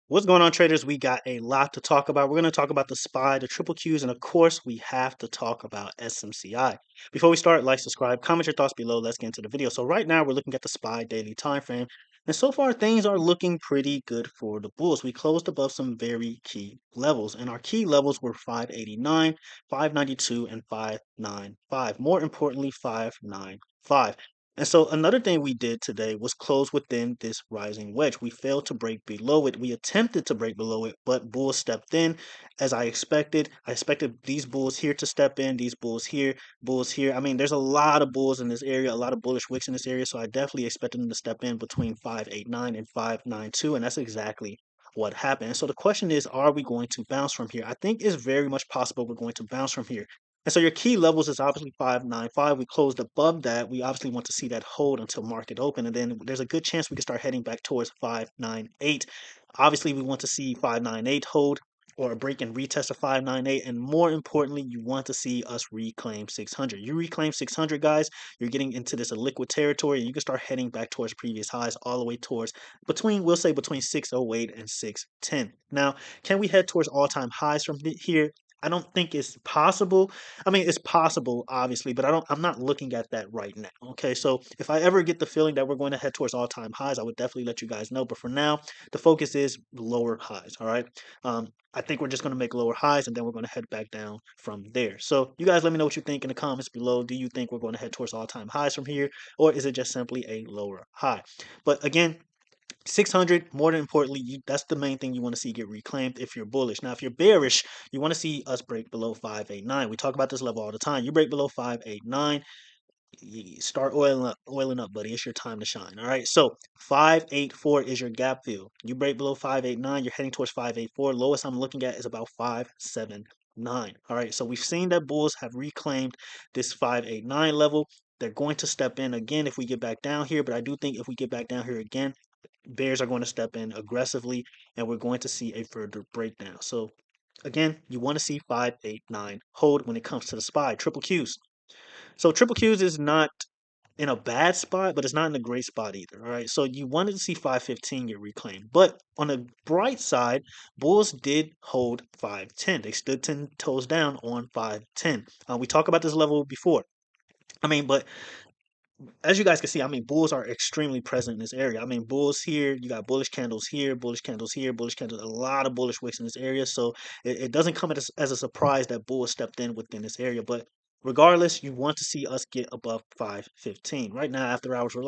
What's going on, traders? We got a lot to talk about. We're going to talk about the SPY, the triple Qs, and of course, we have to talk about SMCI. Before we start, like, subscribe, comment your thoughts below. Let's get into the video. So right now, we're looking at the SPY daily time frame, and so far, things are looking pretty good for the bulls. We closed above some very key levels, and our key levels were 589, 592, and 595. More importantly, 595. And so another thing we did today was close within this rising wedge. We failed to break below it. We attempted to break below it, but bulls stepped in as I expected. I expected these bulls here to step in, these bulls here, bulls here. I mean, there's a lot of bulls in this area, a lot of bullish wicks in this area. So I definitely expected them to step in between 589 and 592. And that's exactly what happened. And so the question is, are we going to bounce from here? I think it's very much possible we're going to bounce from here. And so your key levels is obviously 595. We closed above that. We obviously want to see that hold until market open. And then there's a good chance we can start heading back towards 598. Obviously, we want to see 598 hold or a break and retest of 598. And more importantly, you want to see us reclaim 600. You reclaim 600, guys, you're getting into this liquid territory and you can start heading back towards previous highs all the way towards we'll say between 608 and 610. Now, can we head towards all-time highs from here? I don't think it's possible. I mean, it's possible, obviously, but I'm not looking at that right now. Okay. So if I ever get the feeling that we're going to head towards all-time highs, I would definitely let you guys know. But for now, the focus is lower highs. All right. I think we're just going to make lower highs and then we're going to head back down from there. So you guys let me know what you think in the comments below. Do you think we're going to head towards all-time highs from here, or is it just simply a lower high? But again, 600, more than importantly, that's the main thing you want to see get reclaimed if you're bullish. Now, if you're bearish, you want to see us break below 589. We talk about this level all the time. You break below 589, you start oiling up, buddy. It's your time to shine. All right. So 584 is your gap fill. You break below 589, you're heading towards 584. Lowest I'm looking at is about 579. All right. So we've seen that bulls have reclaimed this 589 level. They're going to step in again if we get back down here, but I do think if we get back down here again, bears are going to step in aggressively and we're going to see a further breakdown. So again, you want to see 589 hold when it comes to the SPY, triple Qs. So triple Qs is not in a bad spot, but it's not in a great spot either. All right. So you wanted to see 515 get reclaimed. But on the bright side, bulls did hold 510. They stood 10 toes down on 510. We talked about this level before. I mean, but as you guys can see, I mean, bulls are extremely present in this area. I mean, bulls here, you got bullish candles here, bullish candles here, bullish candles, a lot of bullish wicks in this area. So it doesn't come as a surprise that bulls stepped in within this area. But regardless, you want to see us get above 515. Right now, after hours, we're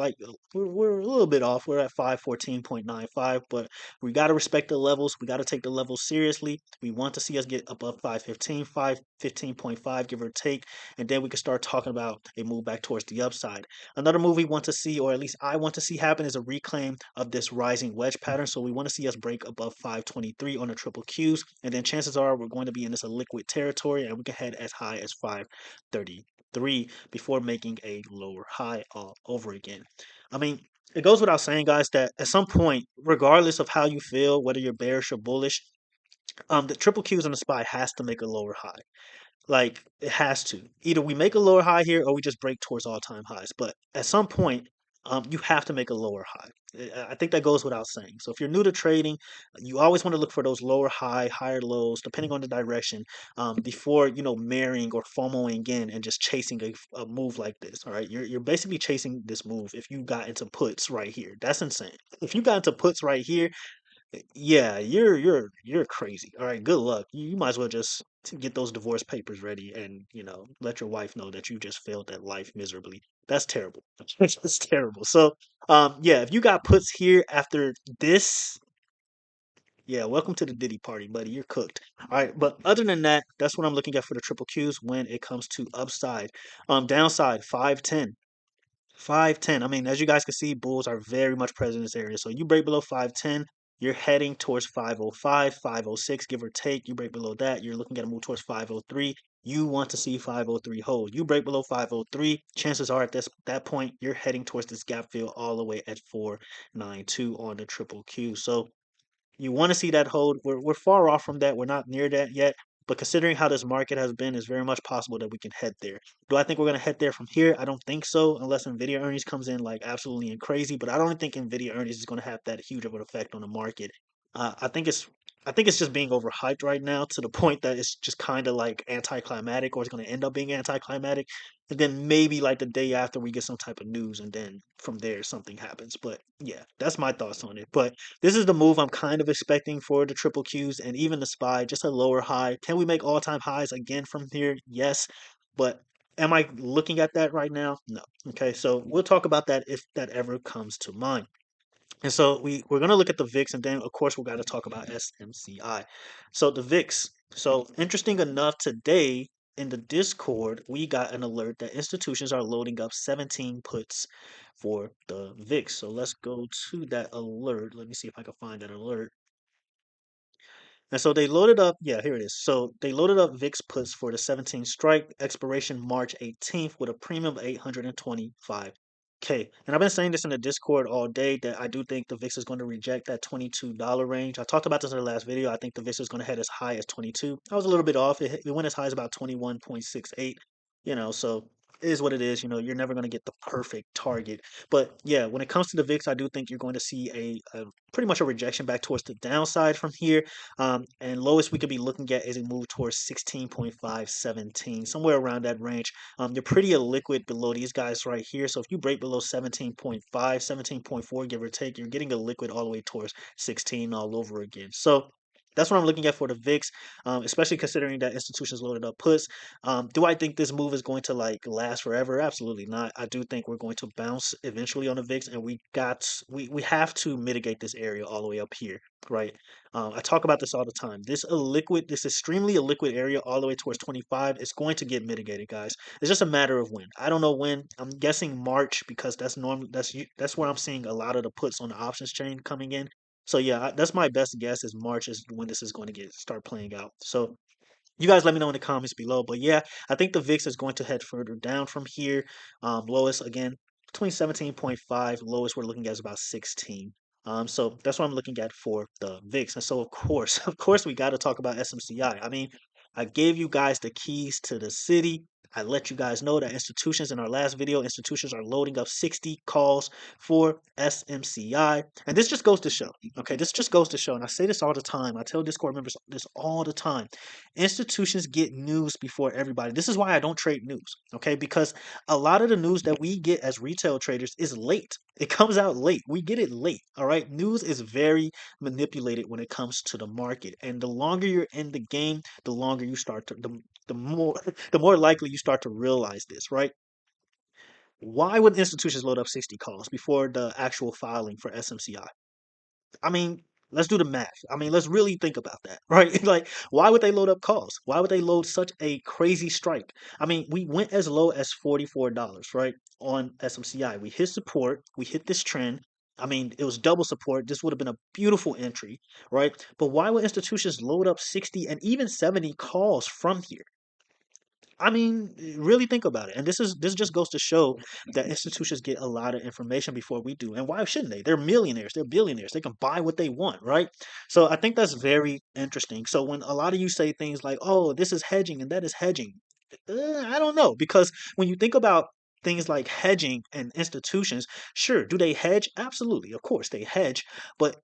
a little bit off. We're at 514.95, but we got to respect the levels. We got to take the levels seriously. We want to see us get above 515, 515.5, give or take, and then we can start talking about a move back towards the upside. Another move we want to see, or at least I want to see happen, is a reclaim of this rising wedge pattern. So we want to see us break above 523 on the triple Qs, and then chances are we're going to be in this liquid territory, and we can head as high as 533 before making a lower high all over again. I mean, it goes without saying, guys, that at some point, regardless of how you feel, whether you're bearish or bullish, the triple Qs on the SPY has to make a lower high. Like it has to. Either we make a lower high here or we just break towards all-time highs. But at some point, you have to make a lower high. I think that goes without saying. So if you're new to trading, you always want to look for those lower high, higher lows, depending on the direction, before marrying or FOMOing in and just chasing a move like this. All right, you're basically chasing this move. If you got into puts right here, that's insane. If you got into puts right here, yeah, you're crazy. All right, good luck. You might as well just get those divorce papers ready and let your wife know that you just failed at life miserably. That's terrible. That's terrible. So, yeah, if you got puts here after this, yeah, welcome to the Diddy party, buddy. You're cooked. All right, but other than that, that's what I'm looking at for the triple Qs when it comes to upside. Downside 510. 510. I mean, as you guys can see, bulls are very much present in this area. So you break below 510, you're heading towards 505, 506, give or take. You break below that, you're looking at a move towards 503. You want to see 503 hold. You break below 503, chances are at that point, you're heading towards this gap fill all the way at 492 on the triple Q. So you want to see that hold. We're far off from that. We're not near that yet. But considering how this market has been, it's very much possible that we can head there. Do I think we're going to head there from here? I don't think so, unless Nvidia earnings comes in like absolutely and crazy. But I don't think Nvidia earnings is going to have that huge of an effect on the market. I think it's just being overhyped right now to the point that it's just kind of like anticlimactic, or it's going to end up being anticlimactic, and then maybe like the day after we get some type of news, and then from there something happens. But yeah, that's my thoughts on it. But this is the move I'm kind of expecting for the triple Qs and even the SPY, just a lower high. Can we make all-time highs again from here? Yes, but am I looking at that right now? No. Okay, so we'll talk about that if that ever comes to mind. And so we're gonna look at the VIX, and then of course we got to talk about SMCI. So the VIX. So interesting enough, today in the Discord we got an alert that institutions are loading up 17 puts for the VIX. So let's go to that alert. Let me see if I can find that alert. And so they loaded up, yeah, here it is. So they loaded up VIX puts for the 17 strike expiration March 18th with a premium of 825K. And I've been saying this in the Discord all day that I do think the VIX is going to reject that $22 range. I talked about this in the last video. I think the VIX is going to head as high as 22. I was a little bit off. It went as high as about 21.68. So it is what it is. You're never going to get the perfect target. But yeah, when it comes to the VIX, I do think you're going to see a pretty much a rejection back towards the downside from here. And lowest we could be looking at is a move towards 16.517, somewhere around that range. You're pretty illiquid below these guys right here. So if you break below 17.5, 17.4, give or take, you're getting a liquid all the way towards 16 all over again. So that's what I'm looking at for the VIX, especially considering that institutions loaded up puts. Do I think this move is going to like last forever? Absolutely not. I do think we're going to bounce eventually on the VIX, and we have to mitigate this area all the way up here, right? I talk about this all the time. This extremely illiquid area all the way towards 25 is going to get mitigated, guys. It's just a matter of when. I don't know when. I'm guessing March because that's where I'm seeing a lot of the puts on the options chain coming in. So yeah, that's my best guess is March is when this is going to get start playing out. So you guys let me know in the comments below. But yeah, I think the VIX is going to head further down from here. Lowest again between 17.5. Lowest we're looking at is about 16. So that's what I'm looking at for the VIX. And so of course, of course, we got to talk about SMCI. I mean, I gave you guys the keys to the city. I let you guys know that institutions in our last video, institutions are loading up 60 calls for SMCI. And this just goes to show, okay, this just goes to show, and I say this all the time. I tell Discord members this all the time. Institutions get news before everybody. This is why I don't trade news, okay? Because a lot of the news that we get as retail traders is late. It comes out late. We get it late, all right? News is very manipulated when it comes to the market. And the longer you're in the game, the longer you start to the more the more likely you start to realize this, right? Why would institutions load up 60 calls before the actual filing for SMCI? I mean, let's do the math. I mean, let's really think about that, right? Like, why would they load up calls? Why would they load such a crazy strike? I mean, we went as low as $44, right, on SMCI. We hit support, we hit this trend. I mean, it was double support. This would have been a beautiful entry, right? But why would institutions load up 60 and even 70 calls from here? I mean, really think about it. And this just goes to show that institutions get a lot of information before we do. And why shouldn't they? They're millionaires, they're billionaires. They can buy what they want, right? So I think that's very interesting. So when a lot of you say things like, "Oh, this is hedging and that is hedging," I don't know, because when you think about things like hedging and institutions, sure, do they hedge? Absolutely, of course they hedge, but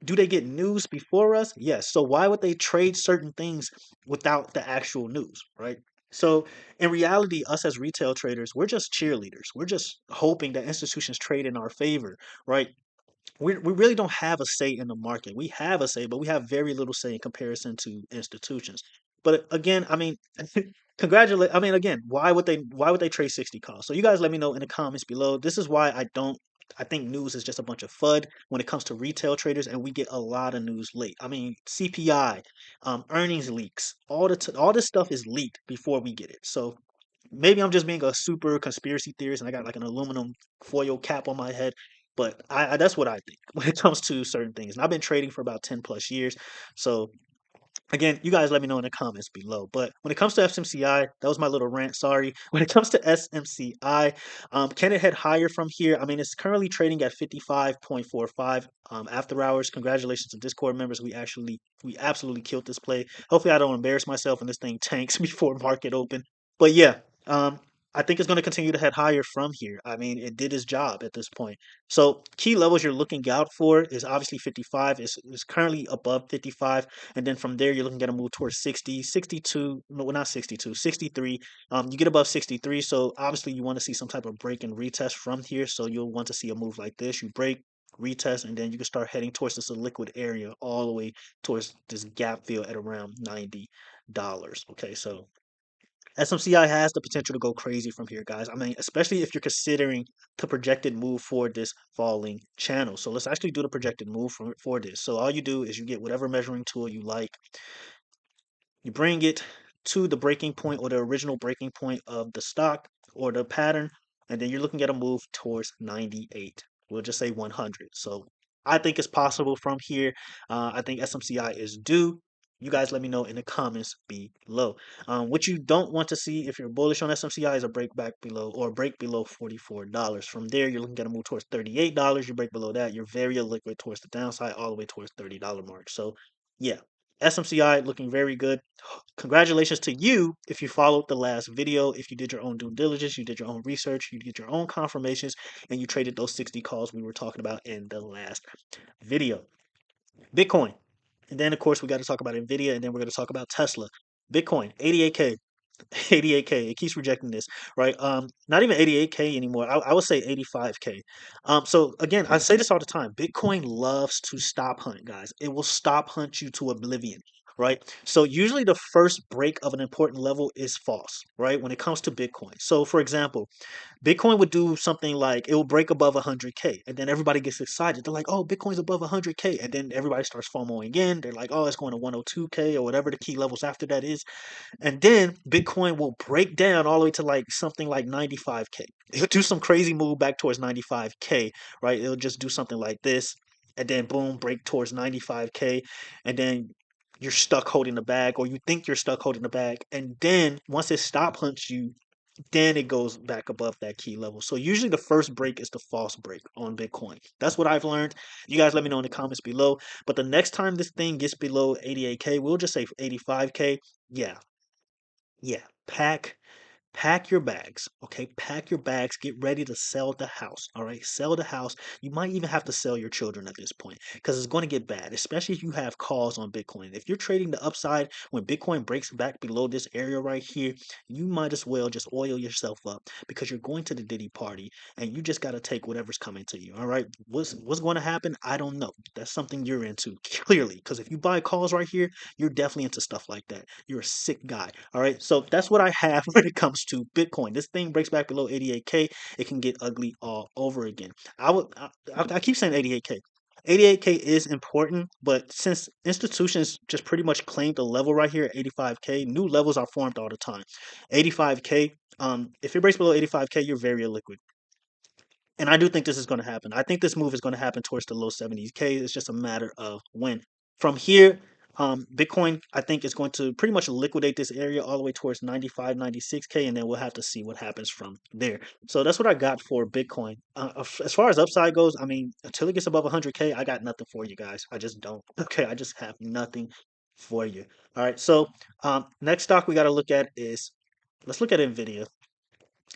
do they get news before us? Yes. So why would they trade certain things without the actual news, right? So in reality, us as retail traders, we're just cheerleaders. We're just hoping that institutions trade in our favor, right? We really don't have a say in the market. We have a say, but we have very little say in comparison to institutions. But again, I mean, congratulate. I mean, again, why would they trade 60 calls? So you guys let me know in the comments below. This is why I don't. I think news is just a bunch of FUD when it comes to retail traders, and we get a lot of news late. I mean, CPI, earnings leaks, all this stuff is leaked before we get it. So maybe I'm just being a super conspiracy theorist and I got like an aluminum foil cap on my head. But that's what I think when it comes to certain things. And I've been trading for about 10 plus years. So again, you guys let me know in the comments below. But when it comes to SMCI, that was my little rant. Sorry. When it comes to SMCI, can it head higher from here? I mean, it's currently trading at 55.45 after hours. Congratulations to Discord members. We absolutely killed this play. Hopefully, I don't embarrass myself and this thing tanks before market open. But yeah, I think it's going to continue to head higher from here. I mean, it did its job at this point. So key levels you're looking out for is obviously 55. It's currently above 55. And then from there, you're looking at a move towards 60, 62. No, well, not 62, 63. You get above 63. So obviously you want to see some type of break and retest from here. So you'll want to see a move like this. You break, retest, and then you can start heading towards this liquid area all the way towards this gap fill at around $90. Okay, so SMCI has the potential to go crazy from here, guys. I mean, especially if you're considering the projected move for this falling channel. So let's actually do the projected move for this. So all you do is you get whatever measuring tool you like, you bring it to the breaking point or the original breaking point of the stock or the pattern, and then you're looking at a move towards 98. We'll just say 100. So I think it's possible from here. I think SMCI is due. You guys let me know in the comments below. What you don't want to see if you're bullish on SMCI is a break back below or break below $44. From there, you're looking at a move towards $38. You break below that, you're very illiquid towards the downside, all the way towards $30 mark. So, yeah, SMCI looking very good. Congratulations to you if you followed the last video, if you did your own due diligence, you did your own research, you did your own confirmations, and you traded those 60 calls we were talking about in the last video. Bitcoin. And then, of course, we got to talk about Nvidia, and then we're going to talk about Tesla. Bitcoin, 88K. 88K. It keeps rejecting this, right? Not even 88K anymore. I would say 85K. So again, I say this all the time. Bitcoin loves to stop hunt, guys. It will stop hunt you to oblivion, right? So usually the first break of an important level is false, right? When it comes to Bitcoin. So for example, Bitcoin would do something like it will break above 100K, and then everybody gets excited. They're like, "Oh, Bitcoin's above 100K," and then everybody starts FOMOing again. They're like, "Oh, it's going to 102K or whatever the key levels after that is." And then Bitcoin will break down all the way to like something like 95K. It'll do some crazy move back towards 95K, right? It'll just do something like this, and then boom, break towards 95K, and then you're stuck holding the bag, or you think you're stuck holding the bag, and then once it stop hunts you, then it goes back above that key level. So usually the first break is the false break on Bitcoin. That's what I've learned. You guys let me know in the comments below. But the next time this thing gets below 88K, we'll just say 85K. Yeah, yeah, pack your bags, okay? Pack your bags. Get ready to sell the house, all right? Sell the house. You might even have to sell your children at this point because it's going to get bad, especially if you have calls on Bitcoin. If you're trading the upside when Bitcoin breaks back below this area right here, you might as well just oil yourself up because you're going to the Diddy party and you just got to take whatever's coming to you, all right? What's going to happen? I don't know. That's something you're into, clearly, because if you buy calls right here, you're definitely into stuff like that. You're a sick guy. All right. So that's what I have when it comes to Bitcoin. This thing breaks back below 88K. It can get ugly all over again. I keep saying 88K. 88K is important, but since institutions just pretty much claim the level right here at 85K, new levels are formed all the time. 85K, if it breaks below 85K, you're very illiquid. And I do think this is going to happen. I think this move is going to happen towards the low 70K. It's just a matter of when. From here, Bitcoin, I think, is going to pretty much liquidate this area all the way towards 95, 96K, and then we'll have to see what happens from there. So that's what I got for Bitcoin. As far as upside goes, I mean, until it gets above 100K, I got nothing for you guys. I just don't. Okay, I just have nothing for you. All right, so next stock we got to look at is, let's look at Nvidia.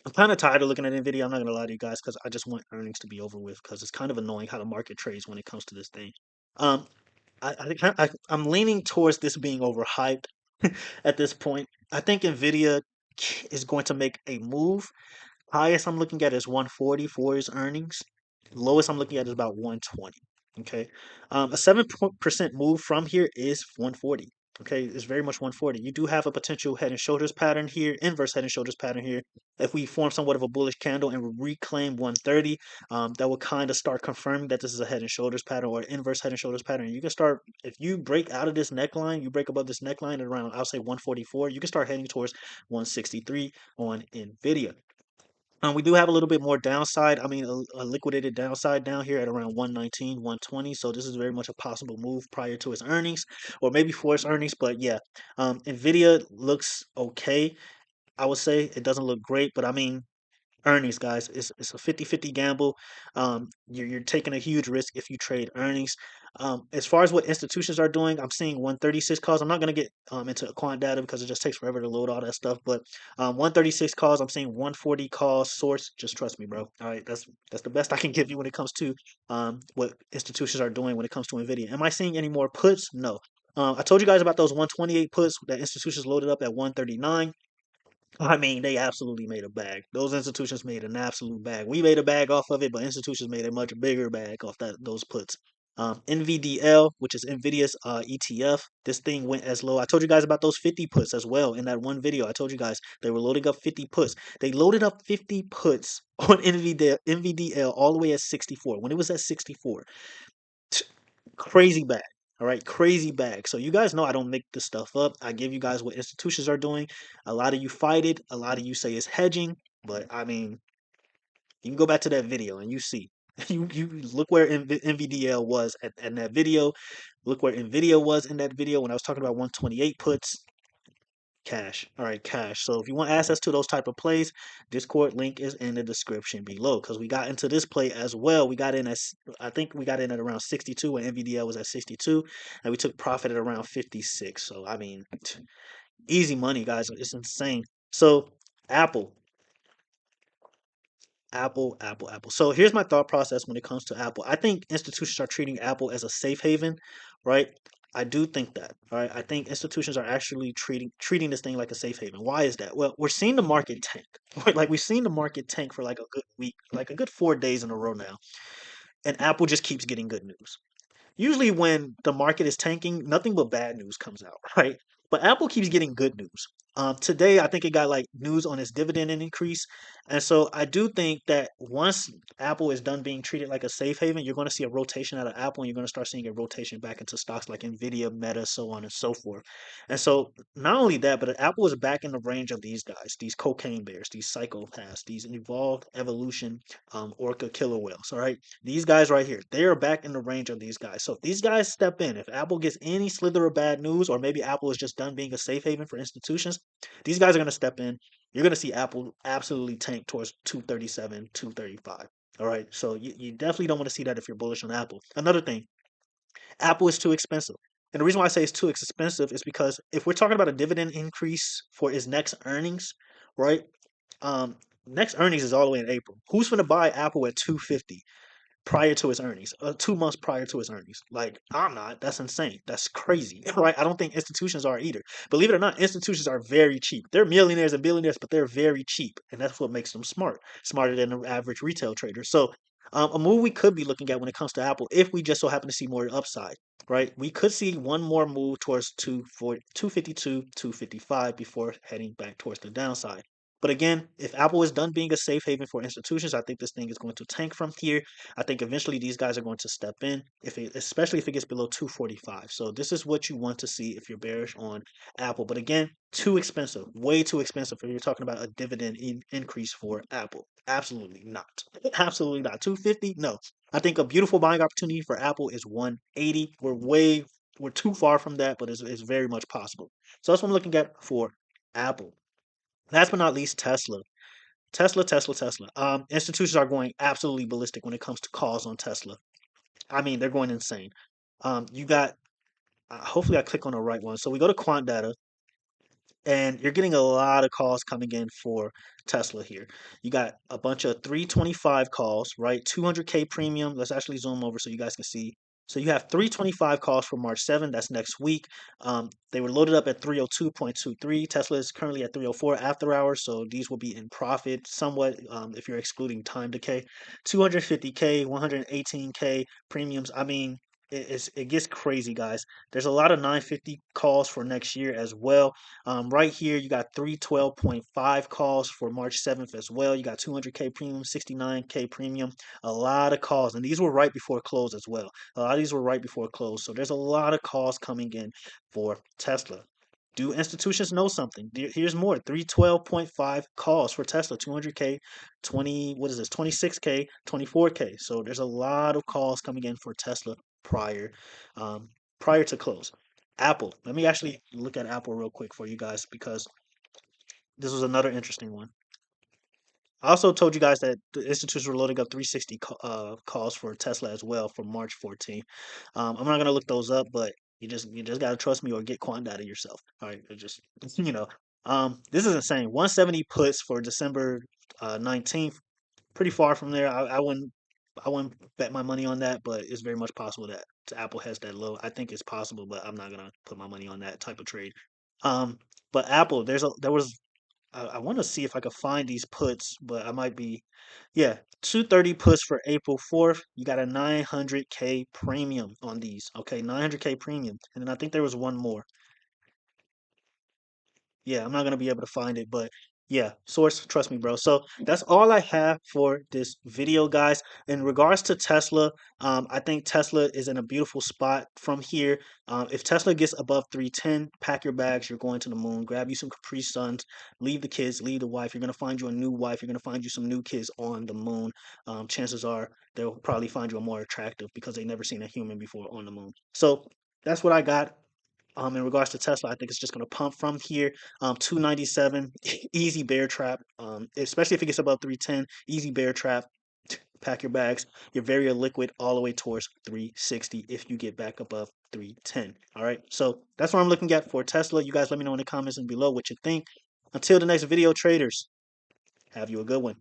I'm kind of tired of looking at Nvidia. I'm not gonna lie to you guys because I just want earnings to be over with because it's kind of annoying how the market trades when it comes to this thing. Um, I'm leaning towards this being overhyped at this point. I think Nvidia is going to make a move. Highest I'm looking at is 140 for his earnings. Lowest I'm looking at is about 120. Okay. A 7% move from here is 140. Okay. It's very much 140. You do have a potential head and shoulders pattern here, inverse head and shoulders pattern here. If we form somewhat of a bullish candle and reclaim 130, that will kind of start confirming that this is a head and shoulders pattern or inverse head and shoulders pattern. You can start, if you break out of this neckline, you break above this neckline at around, I'll say 144, you can start heading towards 163 on Nvidia. We do have a little bit more downside. I mean, a liquidated downside down here at around 119, 120. So this is very much a possible move prior to its earnings, or maybe for its earnings. But yeah, Nvidia looks okay. I would say it doesn't look great, but I mean, Earnings, guys. It's a 50-50 gamble. You're taking a huge risk if you trade earnings. As far as what institutions are doing, I'm seeing 136 calls. I'm not going to get into quant data because it just takes forever to load all that stuff. But 136 calls, I'm seeing 140 calls. Source, just trust me, bro. All right, that's the best I can give you when it comes to what institutions are doing when it comes to Nvidia. Am I seeing any more puts? No. I told you guys about those 128 puts that institutions loaded up at 139. I mean, they absolutely made a bag. Those institutions made an absolute bag. We made a bag off of it, but institutions made a much bigger bag off those puts. NVDL, which is Nvidia's ETF, this thing went as low. I told you guys about those 50 puts as well in that one video. I told you guys they were loading up 50 puts. They loaded up 50 puts on NVDL all the way at 64. When it was at 64, crazy bag. All right, crazy bag. So you guys know I don't make this stuff up. I give you guys what institutions are doing. A lot of you fight it. A lot of you say it's hedging, but I mean, you can go back to that video and you see. You look where NVDL was at that video. Look where Nvidia was in that video when I was talking about 128 puts. Cash. All right, cash. So if you want access to those type of plays, Discord link is in the description below. Because we got into this play as well. We got in at, I think we got in at around 62 when NVDL was at 62, and we took profit at around 56. So I mean, easy money, guys. It's insane. So Apple. Apple. So here's my thought process when it comes to Apple. I think institutions are treating Apple as a safe haven, right? I do think that, right? I think institutions are actually treating this thing like a safe haven. Why is that? Well, we're seeing the market tank. Right? Like we've seen the market tank for like a good week, like a good 4 days in a row now, and Apple just keeps getting good news. Usually when the market is tanking, nothing but bad news comes out, right? But Apple keeps getting good news. Today, I think it got like news on its dividend increase, and so I do think that once Apple is done being treated like a safe haven, you're going to see a rotation out of Apple, and you're going to start seeing a rotation back into stocks like Nvidia, Meta, so on and so forth. And so not only that, but Apple is back in the range of these guys, these cocaine bears, these psychopaths, these evolved evolution orca killer whales. All right, these guys right here, they are back in the range of these guys. So if these guys step in, if Apple gets any slither of bad news, or maybe Apple is just done being a safe haven for institutions, these guys are going to step in. You're going to see Apple absolutely tank towards 237, 235. All right. So you definitely don't want to see that if you're bullish on Apple. Another thing, Apple is too expensive. And the reason why I say it's too expensive is because if we're talking about a dividend increase for its next earnings, right? Um, Next earnings is all the way in April. Who's going to buy Apple at 250? Prior to his earnings, 2 months prior to his earnings. Like, I'm not. That's insane. That's crazy, right? I don't think institutions are either. Believe it or not, institutions are very cheap. They're millionaires and billionaires, but they're very cheap. And that's what makes them smart, smarter than the average retail trader. So, a move we could be looking at when it comes to Apple, if we just so happen to see more upside, right? We could see one more move towards 252, 255 before heading back towards the downside. But again, if Apple is done being a safe haven for institutions, I think this thing is going to tank from here. I think eventually these guys are going to step in, especially if it gets below 245. So this is what you want to see if you're bearish on Apple. But again, too expensive, way too expensive if you're talking about a dividend increase for Apple. Absolutely not. Absolutely not. 250? No. I think a beautiful buying opportunity for Apple is 180. We're too far from that, but it's very much possible. So that's what I'm looking at for Apple. Last but not least, Tesla. Tesla. Institutions are going absolutely ballistic when it comes to calls on Tesla. I mean, they're going insane. You got, hopefully I click on the right one. So we go to quant data, and you're getting a lot of calls coming in for Tesla here. You got a bunch of 325 calls, right? 200K premium. Let's actually zoom over so you guys can see. So you have 325 calls for March 7th. That's next week. They were loaded up at 302.23. Tesla is currently at 304 after hours, so these will be in profit somewhat if you're excluding time decay. 250K, 118K premiums. I mean, it gets crazy, guys. There's a lot of 950 calls for next year as well. Right here, you got 312.5 calls for March 7th as well. You got 200K premium, 69K premium, a lot of calls. And these were right before close as well. A lot of these were right before close. So there's a lot of calls coming in for Tesla. Do institutions know something? Here's more 312.5 calls for Tesla, 200K, 20, what is this, 26K, 24K. So there's a lot of calls coming in for Tesla prior um, prior to close. Apple. Let me actually look at Apple real quick for you guys because this was another interesting one. I also told you guys that the institutes were loading up 360 calls for Tesla as well for March 14th. I'm not gonna look those up, but you just gotta trust me or get quant data yourself. All right, it just you know, this is insane. 170 puts for December 19th. Pretty far from there. I wouldn't bet my money on that, but it's very much possible that Apple has that low. I think it's possible, but I'm not gonna put my money on that type of trade. Um, but Apple, there was I want to see if I could find these puts, but I might be, yeah, 230 puts for April 4th. You got a 900K premium on these. Okay, 900K premium. And then I think there was one more. Yeah, I'm not gonna be able to find it, but yeah, source, trust me, bro. So that's all I have for this video, guys. In regards to Tesla, I think Tesla is in a beautiful spot from here. If Tesla gets above 310, pack your bags. You're going to the moon. Grab you some Capri Suns. Leave the kids. Leave the wife. You're gonna find you a new wife. You're gonna find you some new kids on the moon. Chances are they'll probably find you a more attractive because they never seen a human before on the moon. So that's what I got. In regards to Tesla, I think it's just going to pump from here. 297, easy bear trap. Especially if it gets above 310, easy bear trap. Pack your bags. You're very liquid all the way towards 360 if you get back above 310. All right. So that's what I'm looking at for Tesla. You guys let me know in the comments and below what you think. Until the next video, traders, have you a good one.